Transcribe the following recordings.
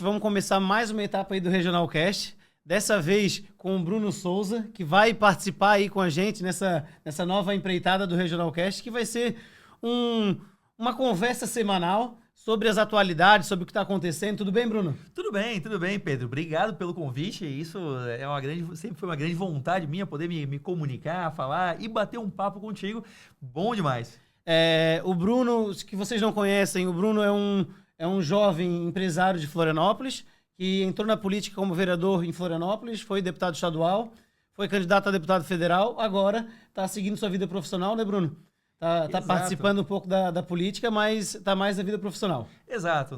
Vamos começar mais uma etapa aí do Regional Cast, dessa vez com o Bruno Souza, que vai participar aí com a gente nessa nova empreitada do Regional Cast, que vai ser uma conversa semanal sobre as atualidades, sobre o que está acontecendo. Tudo bem, Bruno? Tudo bem, Pedro. Obrigado pelo convite. Isso sempre foi uma grande vontade minha, poder me comunicar, falar e bater um papo contigo. Bom demais. O Bruno, que vocês não conhecem, o Bruno é um jovem empresário de Florianópolis, que entrou na política como vereador em Florianópolis, foi deputado estadual, foi candidato a deputado federal, agora está seguindo sua vida profissional, né, Bruno? Tá participando um pouco da política, mas está mais na vida profissional. Exato.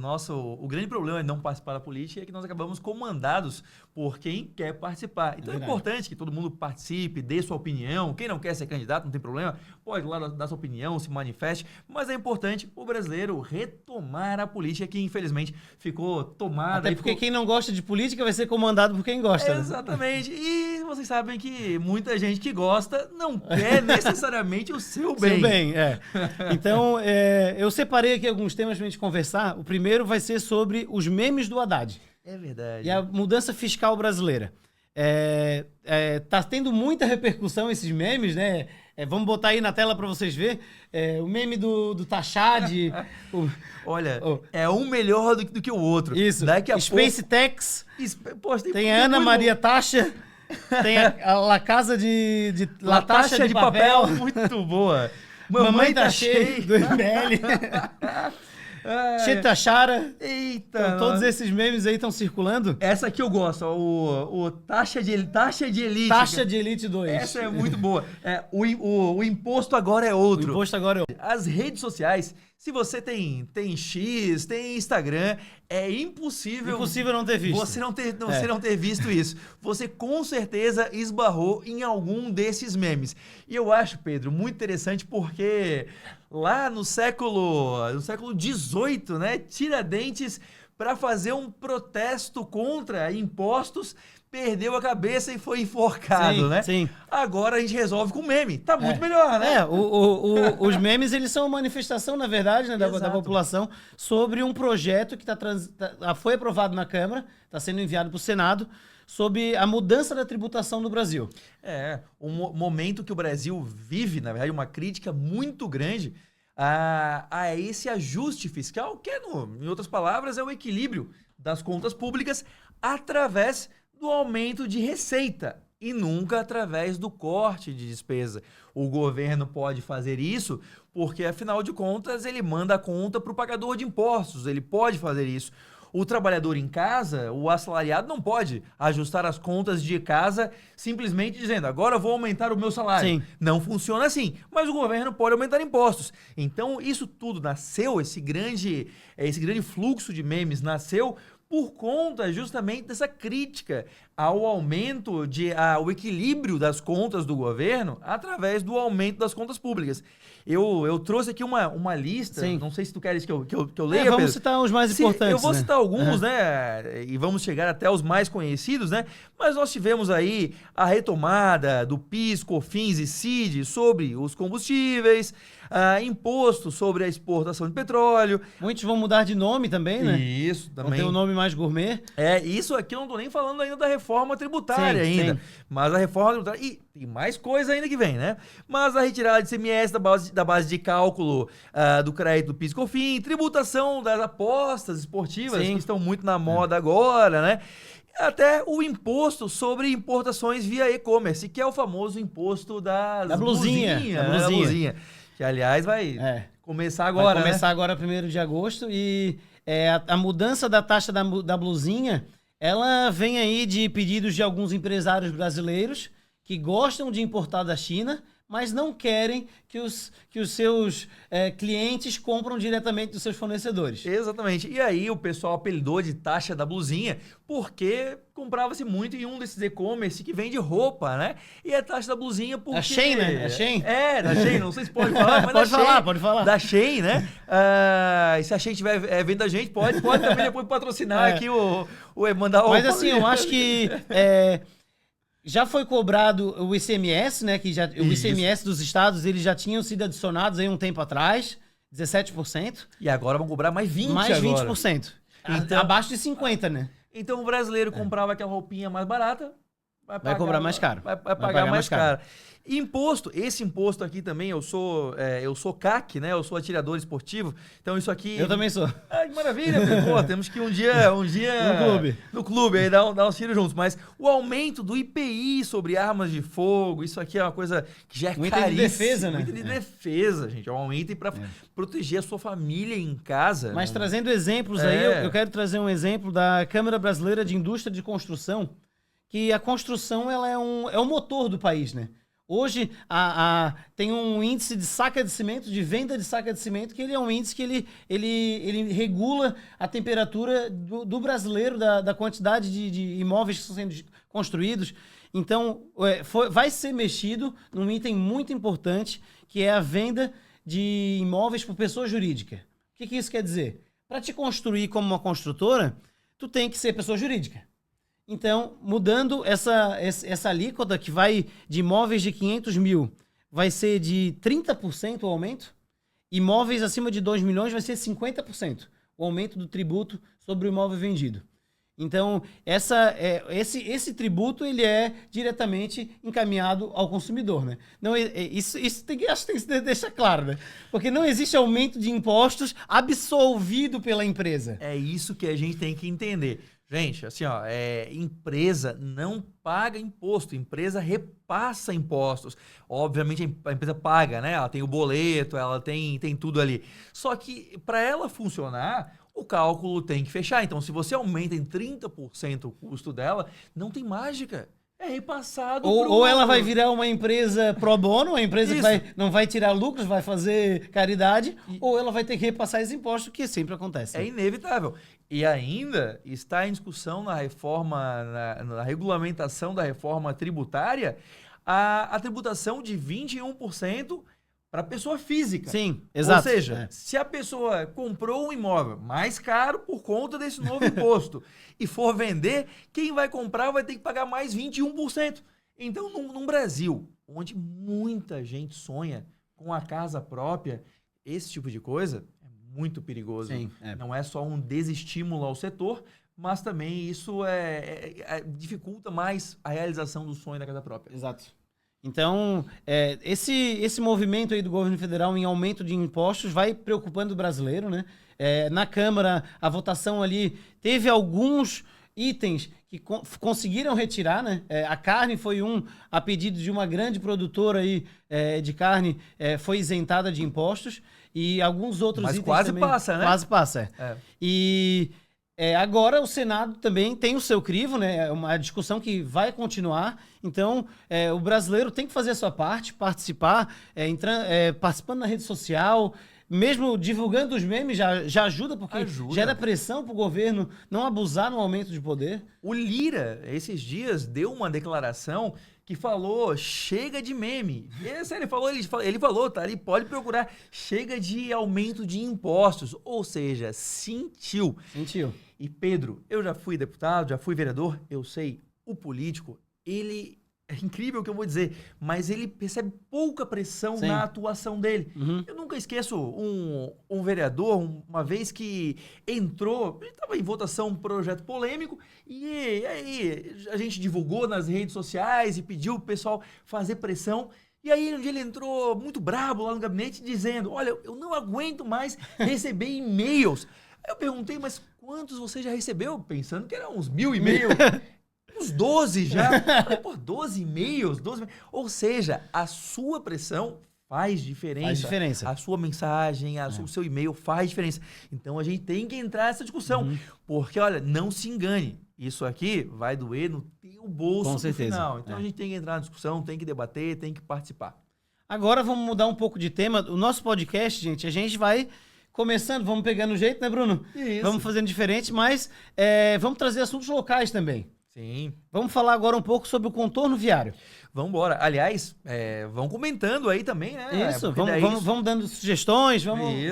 O grande problema de não participar da política é que nós acabamos comandados por quem quer participar. Então é importante que todo mundo participe, dê sua opinião. Quem não quer ser candidato, não tem problema, pode ir lá dar sua opinião, se manifeste. Mas é importante o brasileiro retomar a política que, infelizmente, ficou tomada. Até porque quem não gosta de política vai ser comandado por quem gosta. Exatamente. Né? E vocês sabem que muita gente que gosta não quer necessariamente o seu bem. Então, eu separei aqui alguns temas pra gente conversar. O primeiro vai ser sobre os memes do Haddad. É verdade. E a mudança fiscal brasileira. Tá tendo muita repercussão esses memes, né? Vamos botar aí na tela para vocês verem. O meme do Tachad. Olha, é um melhor do que o outro. Isso. Daqui a Space Tex. Poxa, tem a Ana Maria Taxa. Tem a La Casa de La Taxa de papel. Muito boa. Mamãe tá cheia do MBL. Chetachara. Eita. Então, todos esses memes aí estão circulando. Essa aqui eu gosto, o taxa de elite. Taxa de elite 2. Essa é muito boa. O imposto agora é outro. O imposto agora é outro. As redes sociais, se você tem X, tem Instagram, é impossível não ter visto. Você não ter visto isso. Você com certeza esbarrou em algum desses memes. E eu acho, Pedro, muito interessante porque lá no século XVIII, né, Tiradentes, para fazer um protesto contra impostos, perdeu a cabeça e foi enforcado, né? Sim. Agora a gente resolve com meme. Tá muito melhor, né? Os memes, eles são uma manifestação, na verdade, né, da população sobre um projeto que foi aprovado na Câmara, está sendo enviado para o Senado, sobre a mudança da tributação no Brasil. Um momento que o Brasil vive, na verdade, uma crítica muito grande a esse ajuste fiscal, que, em outras palavras, é o equilíbrio das contas públicas através do aumento de receita e nunca através do corte de despesa. O governo pode fazer isso porque, afinal de contas, ele manda a conta para o pagador de impostos, ele pode fazer isso. O trabalhador em casa, o assalariado, não pode ajustar as contas de casa simplesmente dizendo, agora eu vou aumentar o meu salário. Sim. Não funciona assim, mas o governo pode aumentar impostos. Então, isso tudo nasceu, esse grande fluxo de memes nasceu por conta justamente dessa crítica ao aumento, ao equilíbrio das contas do governo através do aumento das contas públicas. Eu trouxe aqui uma lista, Sim. Não sei se tu queres que eu leia, vamos Pedro. citar os mais importantes. Eu vou citar alguns, né? E vamos chegar até os mais conhecidos, né? Mas nós tivemos aí a retomada do PIS, COFINS e CID sobre os combustíveis, imposto sobre a exportação de petróleo. Muitos vão mudar de nome também, né? Isso, também. Vão ter um nome mais gourmet. Isso aqui eu não tô nem falando ainda da reforma tributária ainda. Sim. Mas a reforma tributária... E tem mais coisa ainda que vem, né? Mas a retirada de ICMS da base de cálculo do crédito do PIS e COFINS, tributação das apostas esportivas, que estão muito na moda agora, né? Até o imposto sobre importações via e-commerce, que é o famoso imposto da blusinha. Que, aliás, vai começar agora, Vai começar agora 1º de agosto e a mudança da taxa da blusinha, ela vem aí de pedidos de alguns empresários brasileiros que gostam de importar da China, mas não querem que os seus clientes compram diretamente dos seus fornecedores. Exatamente. E aí o pessoal apelidou de taxa da blusinha porque comprava-se muito em um desses e-commerce que vende roupa, né? E a taxa da blusinha porque... A Shein, né? A Shein? Da Shein. Não sei se pode falar, mas pode falar. Da Shein, né? Se a Shein estiver vendo a gente, pode também depois patrocinar aqui mandar o... Mas assim, eu acho que... Já foi cobrado o ICMS, né? O ICMS dos estados, eles já tinham sido adicionados aí um tempo atrás, 17%. E agora vão cobrar mais 20%. Mais 20%. Então, abaixo de 50, né? então o brasileiro comprava aquela roupinha mais barata, Vai cobrar mais caro. Vai pagar mais caro. Imposto, esse imposto aqui também, eu sou CAC, né? Eu sou atirador esportivo, então isso aqui... Eu também sou. Que maravilha, pô, temos que um dia no clube, aí dar uns tiros juntos. Mas o aumento do IPI sobre armas de fogo, isso aqui é uma coisa que já é Muito caríssimo. de defesa, né? Muito de defesa, gente. É um aumento para proteger a sua família em casa. Mas trazendo exemplos aí, eu quero trazer um exemplo da Câmara Brasileira de Indústria de Construção, que a construção ela é o motor do país, né? Hoje tem um índice de saca de cimento, de venda de saca de cimento, que ele é um índice que ele regula a temperatura do brasileiro, da quantidade de imóveis que estão sendo construídos. Então, vai ser mexido num item muito importante, que é a venda de imóveis por pessoa jurídica. O que isso quer dizer? Para te construir como uma construtora, tu tem que ser pessoa jurídica. Então, mudando essa alíquota que vai de imóveis de 500 mil, vai ser de 30% o aumento. Imóveis acima de 2 milhões vai ser 50% o aumento do tributo sobre o imóvel vendido. Então, esse tributo ele é diretamente encaminhado ao consumidor, né? Não, isso acho que tem que se deixar claro, né? Porque não existe aumento de impostos absolvido pela empresa. É isso que a gente tem que entender. Gente, assim, ó, empresa não paga imposto, empresa repassa impostos. Obviamente a empresa paga, né? Ela tem o boleto, ela tem tudo ali. Só que para ela funcionar, o cálculo tem que fechar. Então, se você aumenta em 30% o custo dela, não tem mágica. É repassado. Ou ela vai virar uma empresa pro bono, uma empresa que não vai tirar lucros, vai fazer caridade, ou ela vai ter que repassar esses impostos, que sempre acontece. É inevitável. E ainda está em discussão na reforma, na regulamentação da reforma tributária, a tributação de 21% para pessoa física. Sim, exato. Ou seja, se a pessoa comprou um imóvel mais caro por conta desse novo imposto e for vender, quem vai comprar vai ter que pagar mais 21%. Então, num Brasil onde muita gente sonha com a casa própria, esse tipo de coisa é muito perigoso. Sim, Não é só um desestímulo ao setor, mas também isso dificulta mais a realização do sonho da casa própria. Exato. Então, esse movimento aí do governo federal em aumento de impostos vai preocupando o brasileiro, né? Na Câmara, a votação ali teve alguns itens que conseguiram retirar, né? A carne foi a pedido de uma grande produtora aí, de carne, foi isentada de impostos, e alguns outros Mas itens quase também, passa, né? Quase passa, E agora o Senado também tem o seu crivo, né? É uma discussão que vai continuar. Então, o brasileiro tem que fazer a sua parte, participar, participando na rede social, mesmo divulgando os memes já ajuda, porque gera pressão para o governo não abusar no aumento de poder. O Lira, esses dias, deu uma declaração que falou, chega de meme. Ele falou, tá ali, pode procurar, chega de aumento de impostos. Ou seja, sentiu. E Pedro, eu já fui deputado, já fui vereador, eu sei, o político, ele é incrível o que eu vou dizer, mas ele recebe pouca pressão na atuação dele. Eu nunca esqueço um vereador, uma vez que entrou, ele estava em votação um projeto polêmico, e aí a gente divulgou nas redes sociais e pediu o pessoal fazer pressão. E aí um dia ele entrou muito brabo lá no gabinete dizendo, olha, eu não aguento mais receber e-mails. Aí eu perguntei, mas quantos você já recebeu? Pensando que eram uns 1.000 e-mails. Uns 12 já. Falei, pô, 12 e-mails? Ou seja, a sua pressão faz diferença. Faz diferença. A sua mensagem, o seu e-mail faz diferença. Então a gente tem que entrar nessa discussão. Porque, olha, não se engane. Isso aqui vai doer no teu bolso no final. Então a gente tem que entrar na discussão, tem que debater, tem que participar. Agora vamos mudar um pouco de tema. O nosso podcast, gente, a gente vai começando, vamos pegando o jeito, né, Bruno? Isso. Vamos fazendo diferente, mas vamos trazer assuntos locais também. Sim. Vamos falar agora um pouco sobre o contorno viário. Vamos embora. Aliás, vão comentando aí também, né? Isso, vamos dando sugestões,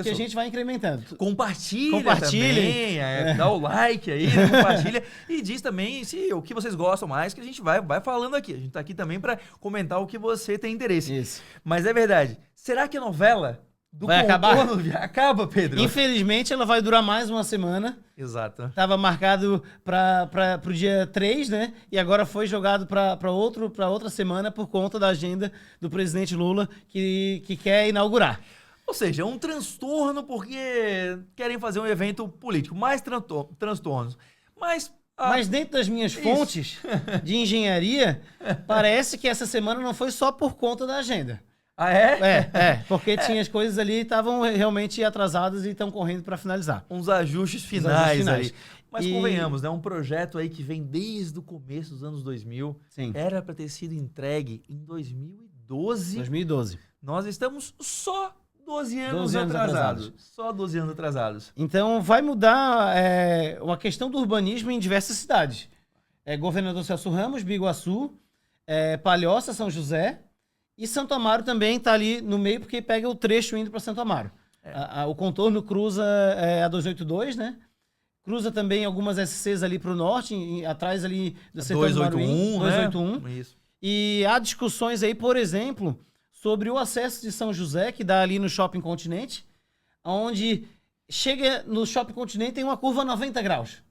que a gente vai incrementando. Compartilha também, dá o like aí, né? Compartilha. E diz também o que vocês gostam mais, que a gente vai falando aqui. A gente tá aqui também para comentar o que você tem interesse. Isso. Mas é verdade. Será que a novela do Vai acabar? contorno já acaba, Pedro. Infelizmente, ela vai durar mais uma semana. Exato. Estava marcado para o dia 3, né? E agora foi jogado para outra semana por conta da agenda do presidente Lula, que quer inaugurar. Ou seja, é um transtorno porque querem fazer um evento político. Mais transtornos. Mas dentro das minhas fontes de engenharia, parece que essa semana não foi só por conta da agenda. Ah, é? Porque tinha as coisas ali, estavam realmente atrasadas e estão correndo para finalizar. Uns ajustes finais ali. Mas E- convenhamos, né? Um projeto aí que vem desde o começo dos anos 2000. Sim. Era para ter sido entregue em 2012. 2012. Nós estamos só 12 anos, 12 anos atrasados. atrasados. Só 12 anos atrasados. Então, vai mudar uma questão do urbanismo em diversas cidades. Governador Celso Ramos, Biguaçu, Palhoça, São José e Santo Amaro também está ali no meio porque pega o trecho indo para Santo Amaro. O contorno cruza a 282, né? Cruza também algumas SCs ali para o norte, atrás ali do setor do Maruim, 281. Né? Isso. E há discussões aí, por exemplo, sobre o acesso de São José, que dá ali no Shopping Continente, onde chega no Shopping Continente tem uma curva 90 graus,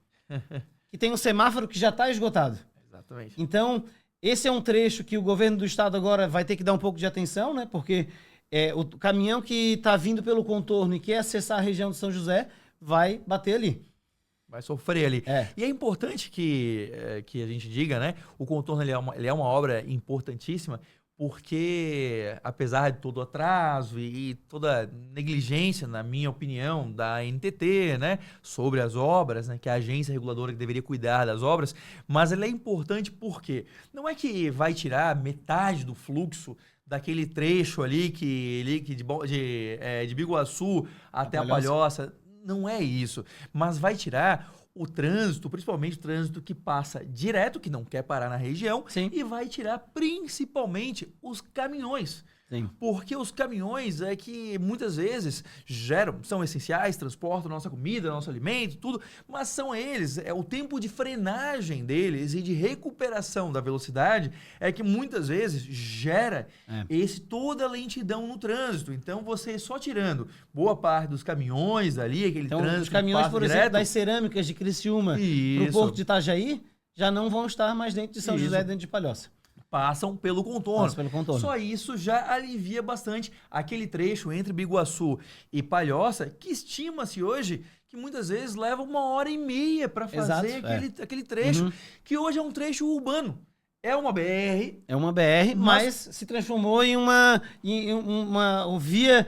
que tem um semáforo que já está esgotado. Exatamente. Então, esse é um trecho que o governo do estado agora vai ter que dar um pouco de atenção, né? Porque o caminhão que está vindo pelo contorno e quer acessar a região de São José vai bater ali. Vai sofrer ali. E é importante que a gente diga, né? O contorno ele é uma obra importantíssima, porque apesar de todo o atraso e toda negligência, na minha opinião, da NTT, né, sobre as obras, né, que é a agência reguladora que deveria cuidar das obras, mas ela é importante porque não é que vai tirar metade do fluxo daquele trecho ali de Biguaçu até a Palhoça, não é isso, mas vai tirar o trânsito, principalmente o trânsito que passa direto, que não quer parar na região, Sim. e vai tirar principalmente os caminhões. Sim. Porque os caminhões é que muitas vezes são essenciais, transportam nossa comida, nosso alimento, tudo, mas são eles, o tempo de frenagem deles e de recuperação da velocidade é que muitas vezes gera toda a lentidão no trânsito. Então você só tirando boa parte dos caminhões ali, aquele trânsito os caminhões, por exemplo, das cerâmicas de Criciúma para o Porto de Itajaí, já não vão estar mais dentro de São José, dentro de Palhoça. Passam pelo contorno. Só isso já alivia bastante aquele trecho entre Biguaçu e Palhoça, que estima-se hoje que muitas vezes leva 1h30 para fazer aquele trecho, que hoje é um trecho urbano. É uma BR. É uma BR, mas se transformou em uma via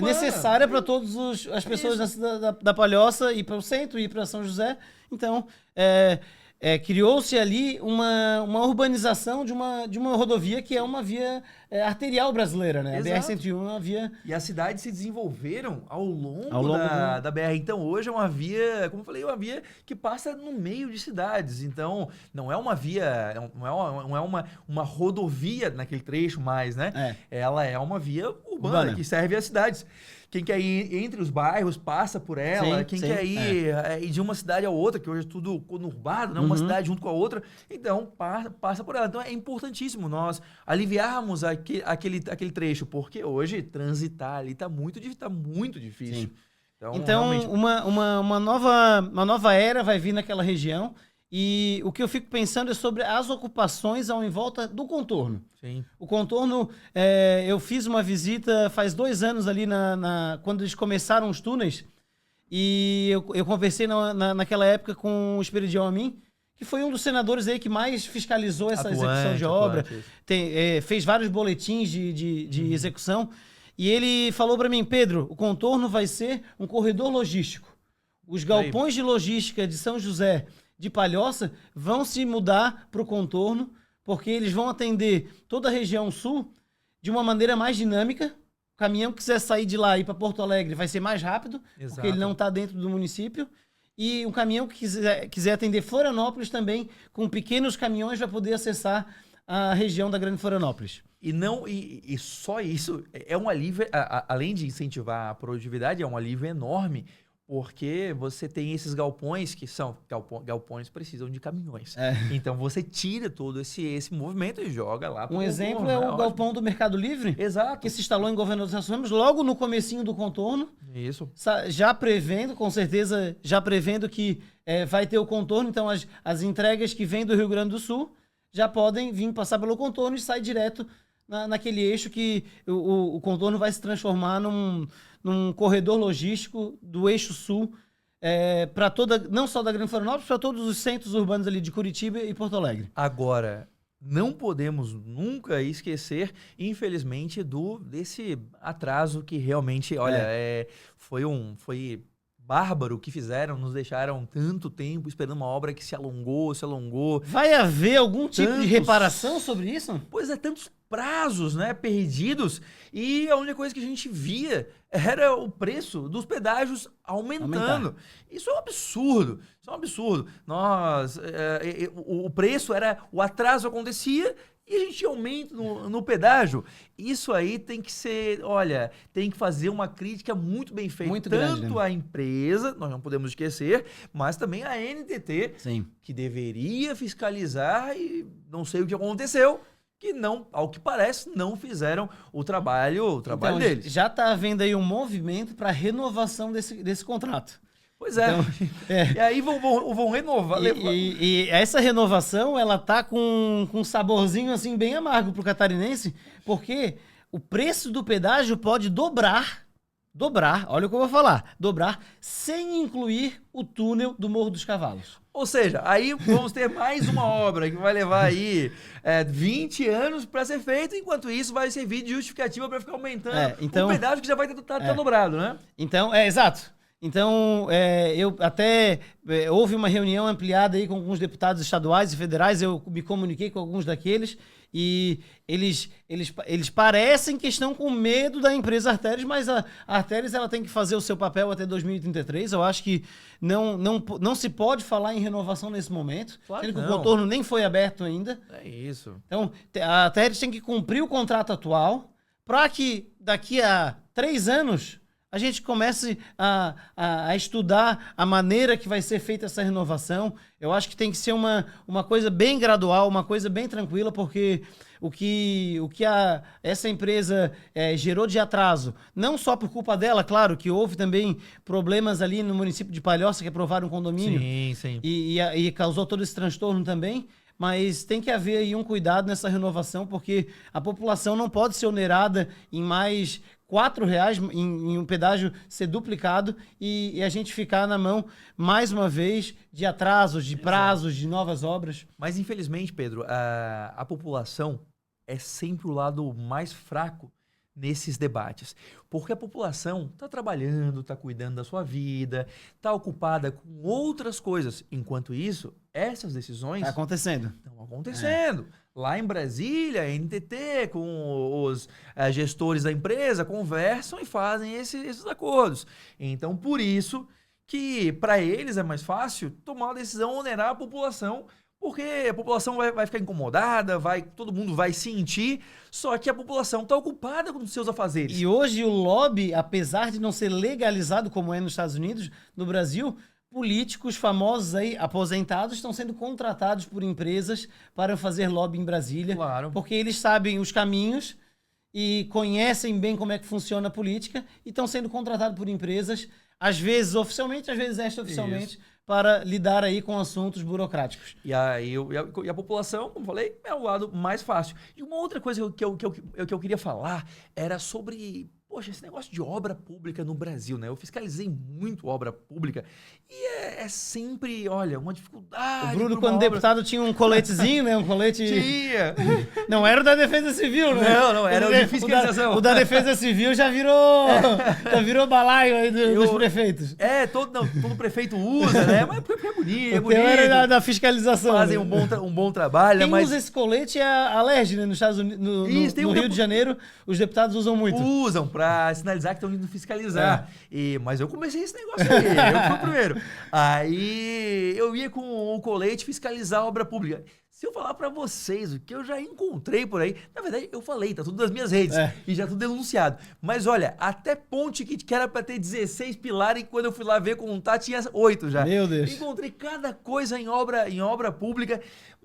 necessária para todas as pessoas da Palhoça ir para o centro, ir para São José. Então, criou-se ali uma urbanização de uma rodovia que é uma via arterial brasileira, né? Exato. A BR-101 é uma via... E as cidades se desenvolveram ao longo da BR. Então, hoje é uma via, como eu falei, uma via que passa no meio de cidades. Então, não é uma via, não é uma rodovia naquele trecho mais, né? Ela é uma via urbana que serve às cidades. Quem quer ir entre os bairros passa por ela. Quem quer ir de uma cidade a outra, que hoje é tudo conurbado, né? Uma cidade junto com a outra, então passa por ela. Então é importantíssimo nós aliviarmos aquele trecho, porque hoje transitar ali tá muito difícil. Sim. Então realmente... uma nova era vai vir naquela região. E o que eu fico pensando é sobre as ocupações em volta do contorno. Sim. O contorno, eu fiz uma visita faz 2 anos ali quando eles começaram os túneis. E eu conversei naquela época com o Esperidião Amin, que foi um dos senadores aí que mais fiscalizou essa execução de obra. Fez vários boletins de execução. E ele falou para mim, Pedro, o contorno vai ser um corredor logístico. Os galpões de logística de São José, de Palhoça, vão se mudar para o contorno, porque eles vão atender toda a região sul de uma maneira mais dinâmica. O caminhão que quiser sair de lá e ir para Porto Alegre vai ser mais rápido, porque ele não está dentro do município. E um caminhão que quiser atender Florianópolis também, com pequenos caminhões, vai poder acessar a região da Grande Florianópolis. E só isso é um alívio, além de incentivar a produtividade, é um alívio enorme, Porque você tem esses galpões que são... Galpões precisam de caminhões. Então você tira todo esse movimento e joga lá pro Um exemplo é o galpão do Mercado Livre. Exato. Que se instalou em Governador Celso Ramos logo no comecinho do contorno. Isso. Já prevendo, com certeza, já prevendo que vai ter o contorno. Então as entregas que vêm do Rio Grande do Sul já podem vir passar pelo contorno e sair direto naquele eixo que o contorno vai se transformar num corredor logístico do eixo sul, para não só da Grande Florianópolis, para todos os centros urbanos ali de Curitiba e Porto Alegre. Agora, não podemos nunca esquecer, infelizmente, desse atraso que realmente, olha, foi bárbaro o que fizeram, nos deixaram tanto tempo esperando uma obra que se alongou. Vai haver algum tipo de reparação sobre isso? Pois é, tantos prazos, né, perdidos, e a única coisa que a gente via era o preço dos pedágios aumentando. Isso é um absurdo, o preço era, o atraso acontecia e a gente tinha aumento no pedágio. Isso aí tem que ser, olha, tem que fazer uma crítica muito bem feita. Muito tanto grande, né? à empresa, nós não podemos esquecer, mas também à NTT, Sim. que deveria fiscalizar e não sei o que aconteceu, que não, ao que parece, não fizeram o trabalho Então, deles. já está havendo aí um movimento para renovação desse contrato. Pois é. Então, E aí vão renovar. E essa renovação, ela tá com um saborzinho assim bem amargo pro catarinense, porque o preço do pedágio pode dobrar, olha o que eu vou falar, dobrar sem incluir o túnel do Morro dos Cavalos. Ou seja, aí vamos ter mais uma obra que vai levar aí 20 anos para ser feita, enquanto isso vai servir de justificativa para ficar aumentando o pedágio que já vai estar dobrado, né? Então, exato. Então, eu até houve uma reunião ampliada aí com alguns deputados estaduais e federais, eu me comuniquei com alguns daqueles e eles parecem que estão com medo da empresa Artérios, mas a Artérios ela tem que fazer o seu papel até 2033. Eu acho que não se pode falar em renovação nesse momento, claro sendo que o contorno nem foi aberto ainda. É isso. Então, a Artérios tem que cumprir o contrato atual para que daqui a 3 anos a gente comece a estudar a maneira que vai ser feita essa renovação. Eu acho que tem que ser uma coisa bem gradual, uma coisa bem tranquila, porque o que essa empresa gerou de atraso, não só por culpa dela, claro, que houve também problemas ali no município de Palhoça, que aprovaram um condomínio. Sim. E causou todo esse transtorno também. Mas tem que haver aí um cuidado nessa renovação, porque a população não pode ser onerada em mais R$4 em um pedágio ser duplicado e a gente ficar na mão, mais uma vez, de atrasos, de prazos, de novas obras. Mas, infelizmente, Pedro, a população é sempre o lado mais fraco nesses debates. Porque a população está trabalhando, está cuidando da sua vida, está ocupada com outras coisas. Enquanto isso, essas decisões... Está acontecendo. Estão acontecendo. Lá em Brasília, a NTT, com os gestores da empresa, conversam e fazem esses acordos. Então, por isso que para eles é mais fácil tomar a decisão, onerar a população, porque a população vai ficar incomodada, todo mundo vai sentir, só que a população está ocupada com os seus afazeres. E hoje o lobby, apesar de não ser legalizado como é nos Estados Unidos, no Brasil, políticos famosos aí, aposentados, estão sendo contratados por empresas para fazer lobby em Brasília. Claro. Porque eles sabem os caminhos e conhecem bem como é que funciona a política e estão sendo contratados por empresas, às vezes oficialmente, às vezes extraoficialmente, para lidar aí com assuntos burocráticos. E a população, como falei, é o lado mais fácil. E uma outra coisa que eu queria falar era sobre... Poxa, esse negócio de obra pública no Brasil, né? Eu fiscalizei muito obra pública e é sempre, olha, uma dificuldade. O Bruno, quando deputado, tinha um coletezinho, né? Um colete... Tinha! Não era o da Defesa Civil, né? Não, era o de fiscalização. O da Defesa Civil já virou balaio aí dos prefeitos. Todo prefeito usa, né? Mas é bonito, é bonito. Era da fiscalização. Fazem né? um bom trabalho. Quem usa esse colete é a Alerj, né? Nos Estados Unidos, no Rio de Janeiro, os deputados usam muito. Usam pra sinalizar que estão indo fiscalizar. Mas eu comecei esse negócio aí, eu fui o primeiro. Aí eu ia com o colete fiscalizar a obra pública. Se eu falar pra vocês o que eu já encontrei por aí, na verdade eu falei, tá tudo nas minhas redes e já tudo denunciado. Mas olha, até ponte que era pra ter 16 pilares e quando eu fui lá ver contar tinha 8 já. Meu Deus. Encontrei cada coisa em obra pública,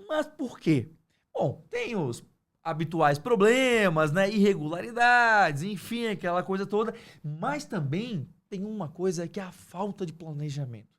mas por quê? Bom, tem os habituais problemas, né, irregularidades, enfim, aquela coisa toda, mas também tem uma coisa que é a falta de planejamento.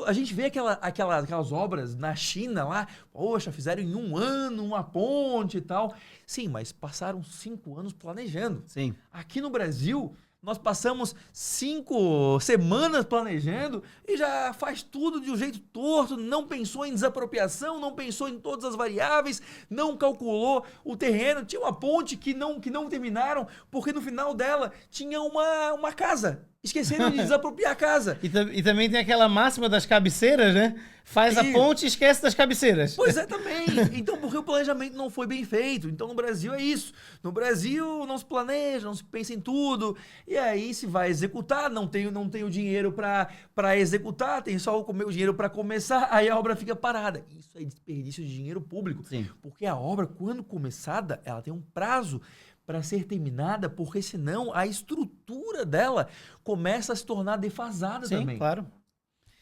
A gente vê aquelas obras na China lá, poxa, fizeram em 1 ano uma ponte e tal. Sim, mas passaram 5 anos planejando. Sim. Aqui no Brasil, nós passamos 5 semanas planejando e já faz tudo de um jeito torto, não pensou em desapropriação, não pensou em todas as variáveis, não calculou o terreno. Tinha uma ponte que não terminaram, porque no final dela tinha uma casa. Esqueceram de desapropriar a casa. E também tem aquela máxima das cabeceiras, né? Faz a ponte e esquece das cabeceiras. Pois é, também. Então, porque o planejamento não foi bem feito. Então, no Brasil é isso. No Brasil não se planeja, não se pensa em tudo. E aí se vai executar, não tem o dinheiro para executar, tem só o dinheiro para começar, aí a obra fica parada. Isso é desperdício de dinheiro público. Sim. Porque a obra, quando começada, ela tem um prazo para ser terminada, porque senão a estrutura dela começa a se tornar defasada também. Sim, claro.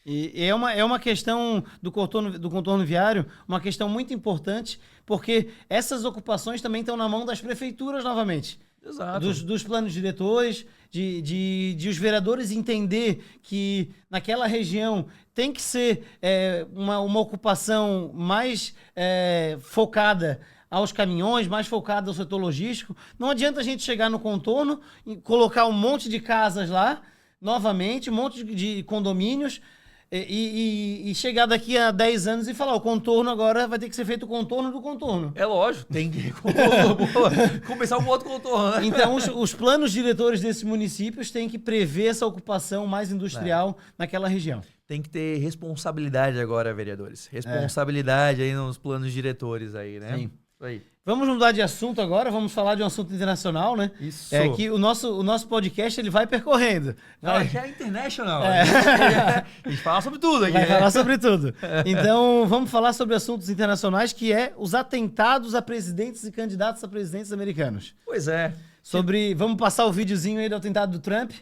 E é uma questão do contorno viário, uma questão muito importante, porque essas ocupações também estão na mão das prefeituras novamente. Exato. Dos planos diretores, de os vereadores entender que naquela região tem que ser uma ocupação mais focada aos caminhões, mais focada ao setor logístico. Não adianta a gente chegar no contorno e colocar um monte de casas lá, novamente, um monte de condomínios, e chegar daqui a 10 anos e falar, o contorno agora vai ter que ser feito o contorno do contorno. É lógico, tem que começar um outro contorno. Né? Então, os planos diretores desses municípios têm que prever essa ocupação mais industrial naquela região. Tem que ter responsabilidade agora, vereadores. Responsabilidade aí nos planos diretores aí, né? Sim. Isso aí. Vamos mudar de assunto agora, vamos falar de um assunto internacional, né? Isso. Que o nosso podcast ele vai percorrendo. Aqui é international. A gente fala sobre tudo aqui. Vai falar sobre tudo. Então, vamos falar sobre assuntos internacionais, que é os atentados a presidentes e candidatos a presidentes americanos. Pois é. Vamos passar o videozinho aí do atentado do Trump.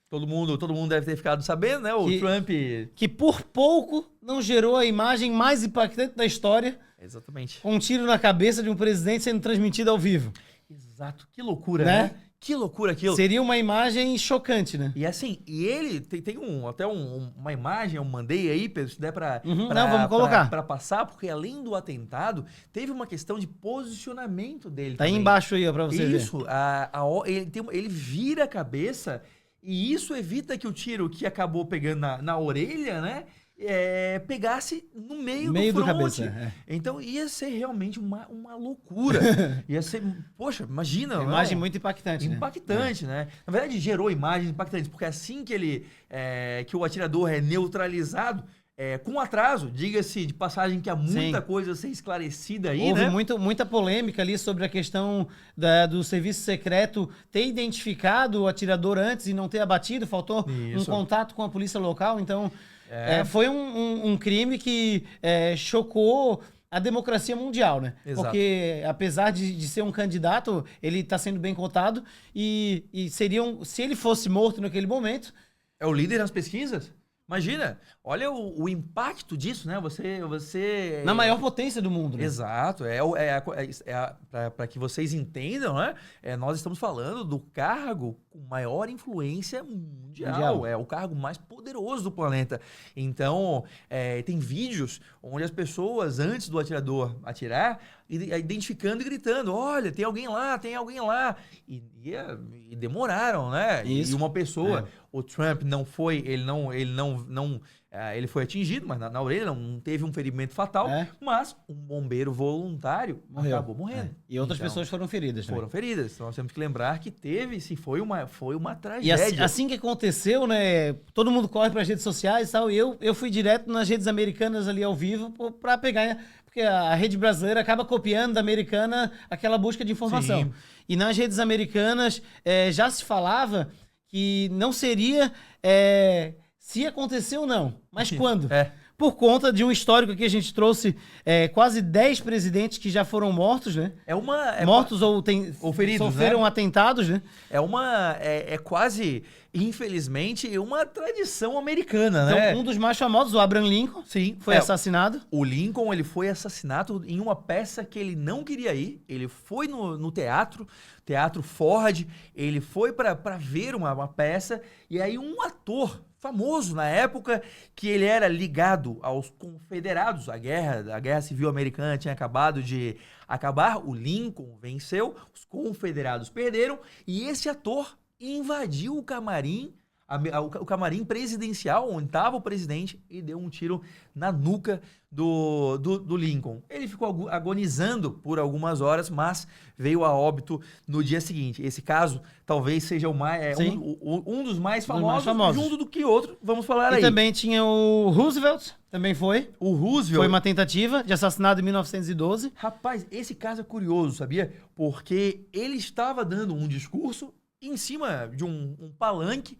Todo mundo deve ter ficado sabendo, né? O Trump... Que por pouco não gerou a imagem mais impactante da história. Exatamente. Com um tiro na cabeça de um presidente sendo transmitido ao vivo. Exato. Que loucura, né? Que loucura aquilo. Seria uma imagem chocante, né? E assim, ele tem uma imagem, eu mandei aí, Pedro, se der vamos colocar. Pra passar, porque além do atentado, teve uma questão de posicionamento dele Tá aí embaixo aí, ó, pra você ver. Isso, ele vira a cabeça e isso evita que o tiro que acabou pegando na orelha, né? Pegasse no meio do fronte. Cabeça, Então ia ser realmente uma loucura. Ia ser, poxa, imagina. Uma imagem muito impactante, impactante, né? Na verdade, gerou imagens impactantes, porque assim que que o atirador é neutralizado, com atraso, diga-se de passagem que há muita coisa a ser esclarecida aí, Houve né? muita polêmica ali sobre a questão do serviço secreto ter identificado o atirador antes e não ter abatido, faltou um contato com a polícia local, então foi um crime que chocou a democracia mundial, né? Exato. Porque apesar de ser um candidato, ele está sendo bem cotado e se ele fosse morto naquele momento... É o líder nas pesquisas? Imagina, olha o impacto disso, né? Você na maior potência do mundo, né? Exato. Para que vocês entendam, né? Nós estamos falando do cargo com maior influência mundial. É o cargo mais poderoso do planeta. Então, tem vídeos onde as pessoas, antes do atirador atirar, identificando e gritando, olha, tem alguém lá, tem alguém lá. E demoraram, né? Isso. E uma pessoa, o Trump não foi, ele não Ele foi atingido, mas na orelha não teve um ferimento fatal, mas um bombeiro voluntário acabou morrendo. E outras pessoas foram feridas. Foram feridas. Então nós temos que lembrar que foi uma E tragédia. assim que aconteceu, né? Todo mundo corre para as redes sociais e tal. E eu fui direto nas redes americanas ali ao vivo para pegar, porque a rede brasileira acaba copiando da americana aquela busca de informação. Sim. E nas redes americanas já se falava que não seria se aconteceu ou não, mas quando? Por conta de um histórico que a gente trouxe, quase 10 presidentes que já foram mortos, né? Mortos ou feridos, sofreram atentados, né? É quase, infelizmente, uma tradição americana, né? Então, um dos mais famosos, o Abraham Lincoln, foi assassinado. O Lincoln, ele foi assassinado em uma peça que ele não queria ir. Ele foi no Teatro Ford, ele foi para ver uma peça, e aí um ator famoso na época, que ele era ligado aos confederados. A guerra civil americana tinha acabado de acabar, o Lincoln venceu, os confederados perderam, e esse ator invadiu o camarim, o camarim presidencial, onde estava o presidente, e deu um tiro na nuca do Lincoln. Ele ficou agonizando por algumas horas, mas veio a óbito no dia seguinte. Esse caso talvez seja um dos mais famosos, junto do que outro, vamos falar aí. E também tinha o Roosevelt, também foi. O Roosevelt. Foi uma tentativa de assassinato em 1912. Rapaz, esse caso é curioso, sabia? Porque ele estava dando um discurso em cima de um palanque,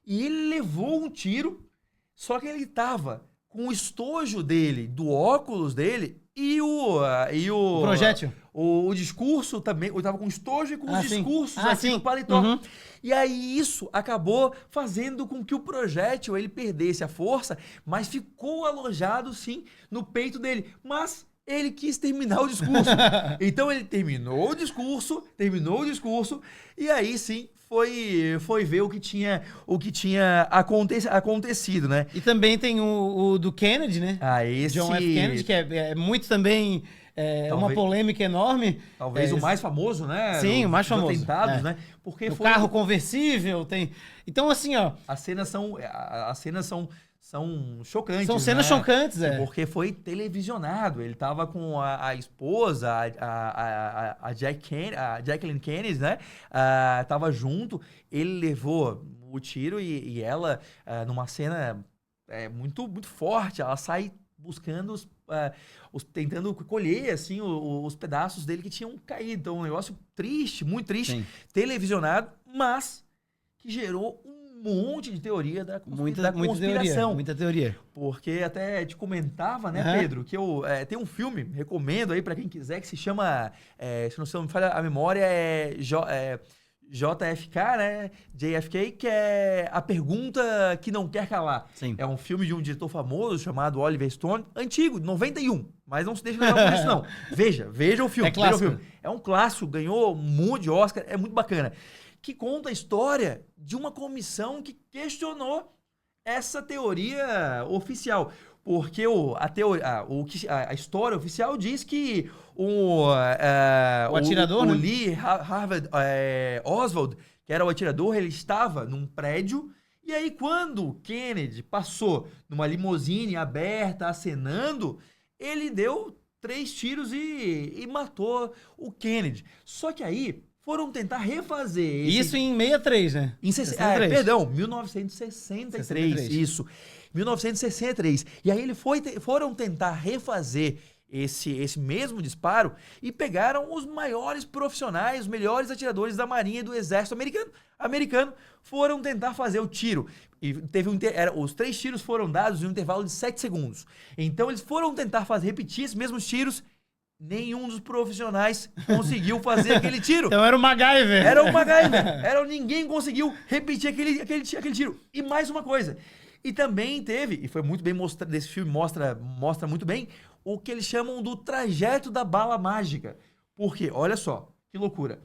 e ele levou um tiro, só que ele estava com o estojo dele, do óculos dele, e o projétil. O discurso também, ele estava com estojo e com os discursos aqui no paletó. Uhum. E aí isso acabou fazendo com que o projétil ele perdesse a força, mas ficou alojado sim no peito dele. Mas ele quis terminar o discurso. Então ele terminou o discurso, e aí sim foi ver o que tinha acontecido, né? E também tem o do Kennedy, né? John F. Kennedy, que é muito também uma polêmica enorme. Talvez o mais famoso, né? Sim, o mais famoso. Atentados, né? Porque o carro conversível tem. Então assim, ó. As cenas são chocantes. São cenas chocantes, Porque foi televisionado. Ele tava com a esposa, a Jacqueline Kennedy, né? Tava junto. Ele levou o tiro e ela, numa cena muito, muito forte, ela sai buscando tentando colher assim os pedaços dele que tinham caído. Então, um negócio triste, muito triste, sim, televisionado, mas que gerou um monte de teoria da conspiração. Muita teoria. Porque até te comentava, né, Pedro, que eu tem um filme, recomendo aí pra quem quiser, que se chama, se não me falha a memória, JFK, né, JFK, que é A Pergunta que Não Quer Calar. Sim. É um filme de um diretor famoso chamado Oliver Stone, antigo, 91, mas não se deixe levar por isso não. Veja o filme. É clássico. É um clássico, ganhou um monte de Oscar, é muito bacana. Que conta a história de uma comissão que questionou essa teoria oficial. Porque a história oficial diz que o atirador, o né? Lee Harvey Oswald, que era o atirador, ele estava num prédio, e aí quando Kennedy passou numa limusine aberta, acenando, ele deu 3 tiros e matou o Kennedy. Só que aí foram tentar refazer... Isso em 63, né? Em 63. Perdão, 1963. Isso. 1963. E aí foram tentar refazer esse mesmo disparo e pegaram os maiores profissionais, os melhores atiradores da Marinha e do Exército americano, foram tentar fazer o tiro. E teve os 3 tiros foram dados em um intervalo de 7 segundos. Então eles foram tentar repetir esses mesmos tiros. Nenhum dos profissionais conseguiu fazer aquele tiro. Então era o MacGyver. Ninguém conseguiu repetir aquele tiro. E mais uma coisa. E também teve, e foi muito bem mostrado, desse filme mostra muito bem, o que eles chamam do trajeto da bala mágica. Porque, olha só, que loucura.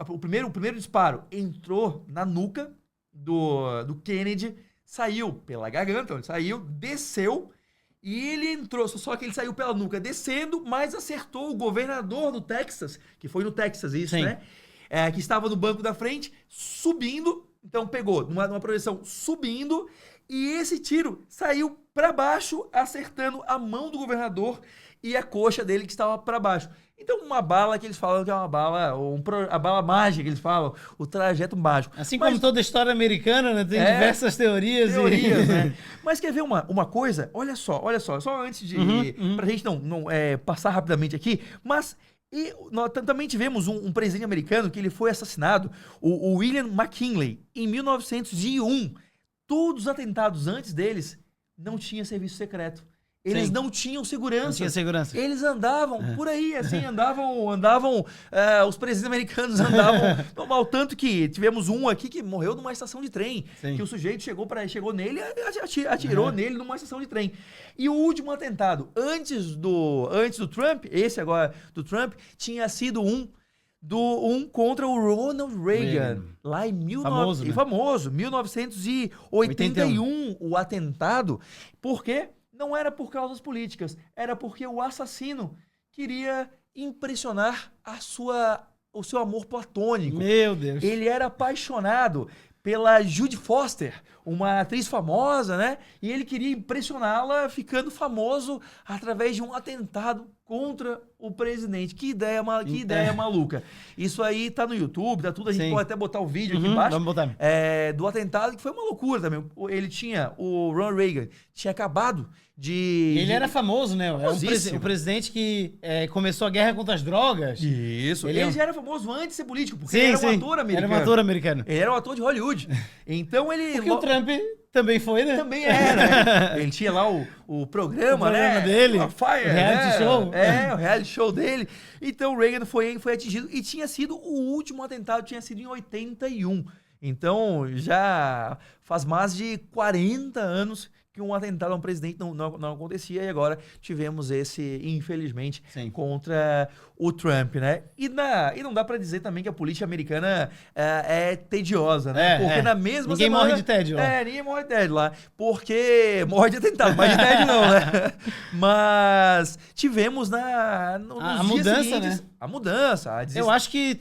O primeiro disparo entrou na nuca do Kennedy, saiu pela garganta, onde saiu, desceu, e ele entrou, só que ele saiu pela nuca descendo, mas acertou o governador do Texas, que foi no Texas isso, sim, né? Que estava no banco da frente, subindo, então pegou numa projeção subindo E esse tiro saiu para baixo, acertando a mão do governador e a coxa dele que estava para baixo. Então, uma bala que eles falam que é uma bala, a bala mágica que eles falam, o trajeto mágico. Assim como toda história americana, né? Tem diversas teorias. Né? Mas quer ver uma coisa? Olha só, só antes de... Pra gente não passar rapidamente aqui, mas... E nós também tivemos um presidente americano que ele foi assassinado, o William McKinley, em 1901. Todos os atentados antes deles não tinha serviço secreto. Eles não tinham segurança. Não tinha segurança. Eles andavam por aí, assim, andavam os presidentes americanos andavam normal. Tanto que tivemos um aqui que morreu numa estação de trem. Sim. Que o sujeito chegou nele e atirou nele numa estação de trem. E o último atentado, antes do Trump, esse agora do Trump, tinha sido um contra o Ronald Reagan, lá em 1981, o atentado. Por quê? Não era por causas políticas, era porque o assassino queria impressionar o seu amor platônico. Meu Deus. Ele era apaixonado pela Judy Foster, uma atriz famosa, né? E ele queria impressioná-la ficando famoso através de um atentado contra o presidente. Que ideia maluca. Isso aí tá no YouTube, tá tudo. A gente pode até botar o vídeo aqui embaixo. Vamos botar. Do atentado, que foi uma loucura também. O Ronald Reagan tinha acabado de... Ele era famoso, né? É um presidente que começou a guerra contra as drogas. Isso. Ele já era famoso antes de ser político, porque ele era um ator americano. Era um ator americano. Ele era um ator de Hollywood. Então ele... Porque o Trump também foi, né? Também era. Ele tinha lá o programa, né? Dele. O Fire, o reality show. O reality show dele. Então o Reagan foi atingido e tinha sido o último atentado, tinha sido em 81. Então já faz mais de 40 anos que um atentado a um presidente não acontecia, e agora tivemos esse, infelizmente, contra o Trump, né? E não dá pra dizer também que a política americana é tediosa, né? Porque na mesma ninguém semana... morre de tédio lá. Ninguém morre de tédio lá. Porque morre de atentado, mas de tédio não, né? Mas tivemos nos dias mudança, seguintes, né? A mudança. Eu acho que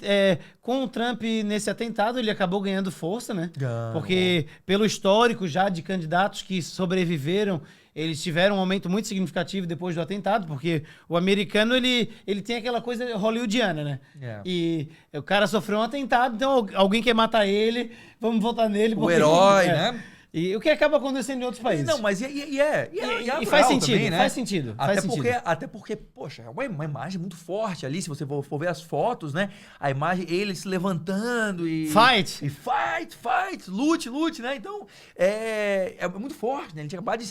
com o Trump nesse atentado, ele acabou ganhando força, né? Porque pelo histórico já de candidatos que sobreviveram, eles tiveram um aumento muito significativo depois do atentado, porque o americano, ele tem aquela coisa hollywoodiana, né? E o cara sofreu um atentado, então alguém quer matar ele, vamos votar nele. O herói, né? E o que acaba acontecendo em outros países. Não, mas e faz sentido, também, né? Faz sentido. Até porque, poxa, é uma imagem muito forte ali, se você for ver as fotos, né? A imagem, ele se levantando e... Fight! E fight! Lute, né? Então, é muito forte, né? Ele tinha acabado de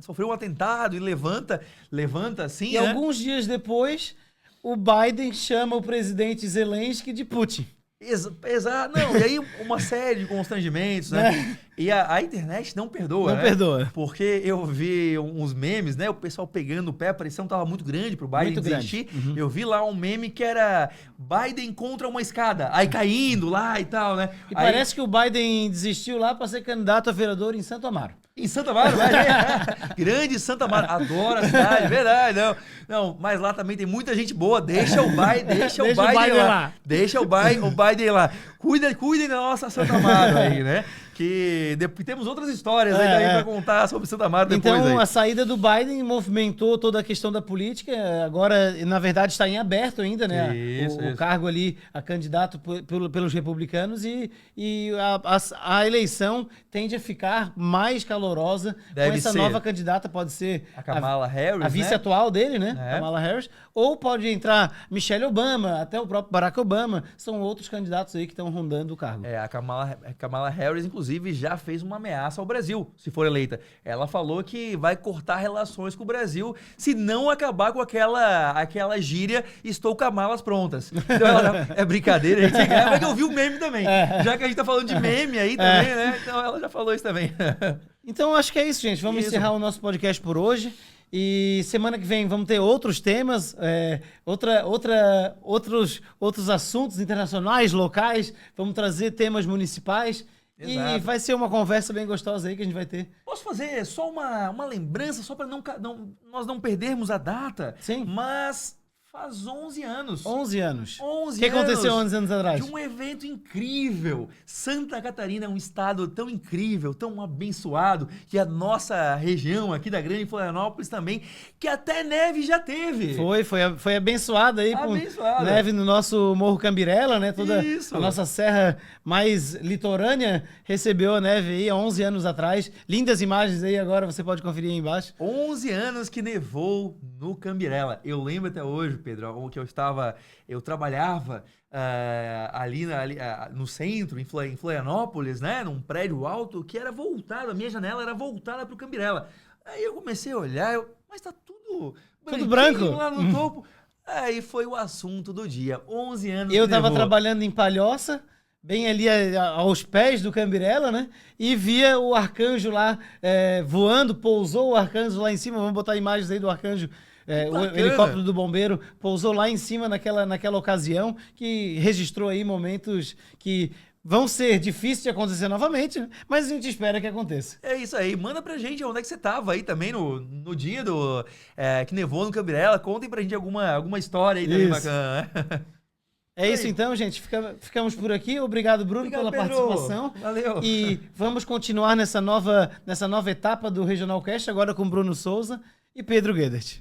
sofrer um atentado e levanta assim, e né? Alguns dias depois, o Biden chama o presidente Zelensky de Putin. Exato, não, e aí uma série de constrangimentos, né? E a internet não perdoa, Não perdoa. Porque eu vi uns memes, né? O pessoal pegando o pé, a pressão tava muito grande pro Biden desistir. Eu vi lá um meme que era Biden contra uma escada, aí caindo lá e tal, né? E parece que o Biden desistiu lá para ser candidato a vereador em Santo Amaro. Em Santa Amaro, grande Santa Amaro, adoro a cidade, verdade, não, mas lá também tem muita gente boa, deixa o Biden lá. Deixa o Biden lá. Cuidem da nossa Santa Amaro aí, né? Que temos outras histórias aí também pra contar sobre Santa Amaro depois. Então, aí. A saída do Biden movimentou toda a questão da política. Agora, na verdade, está em aberto ainda, né? O cargo ali, a candidato pelos republicanos, e a eleição tende a ficar mais calorosa com essa nova candidata. Pode ser a Kamala Harris, a vice atual dele, né? Kamala Harris. Ou pode entrar Michelle Obama, até o próprio Barack Obama. São outros candidatos aí que estão rondando o cargo. A Kamala Harris, inclusive, já fez uma ameaça ao Brasil, se for eleita. Ela falou que vai cortar relações com o Brasil se não acabar com aquela gíria "estou com as malas prontas". Então, é brincadeira, a gente vai que eu vi o meme também. Já que a gente tá falando de meme aí também, né? Então ela já falou isso também. Então acho que é isso, gente. Vamos encerrar o nosso podcast por hoje. E semana que vem vamos ter outros temas, outros assuntos internacionais, locais. Vamos trazer temas municipais. Exato. E vai ser uma conversa bem gostosa aí que a gente vai ter. Posso fazer só uma lembrança, só para nós não perdermos a data? Sim. Mas Faz 11 anos. 11 anos. 11 O que aconteceu anos 11 anos atrás? de um evento incrível. Santa Catarina é um estado tão incrível, tão abençoado, que a nossa região aqui da Grande Florianópolis também, que até neve já teve. Foi abençoada aí Abençoada. com neve no nosso Morro Cambirela, né? Toda Isso. a nossa serra mais litorânea recebeu a neve aí há 11 anos atrás. Lindas imagens aí agora, você pode conferir aí embaixo. 11 anos que nevou no Cambirela. Eu lembro até hoje, Pedro, que eu trabalhava ali no centro, em Florianópolis, né? Num prédio alto que era voltado, a minha janela era voltada pro Cambirela. Aí eu comecei a olhar, mas tá tudo branco lá no topo. Aí foi o assunto do dia. 11 anos Eu que tava nevou. trabalhando em Palhoça, bem ali aos pés do Cambirela, né? E via o arcanjo lá voando, pousou o arcanjo lá em cima. Vamos botar imagens aí do arcanjo. O bacana. helicóptero do bombeiro pousou lá em cima naquela ocasião, que registrou aí momentos que vão ser difíceis de acontecer novamente, né? Mas a gente espera que aconteça. É isso aí. Manda pra gente onde é que você tava aí também no dia que nevou no Cambirela. Contem pra gente alguma história aí também Isso. bacana, né? É isso então, gente. Ficamos por aqui. Obrigado, Bruno, Obrigado, pela Pedro. participação. Valeu. E vamos continuar nessa nova etapa do Regional Cast, agora com Bruno Souza e Pedro Guedert.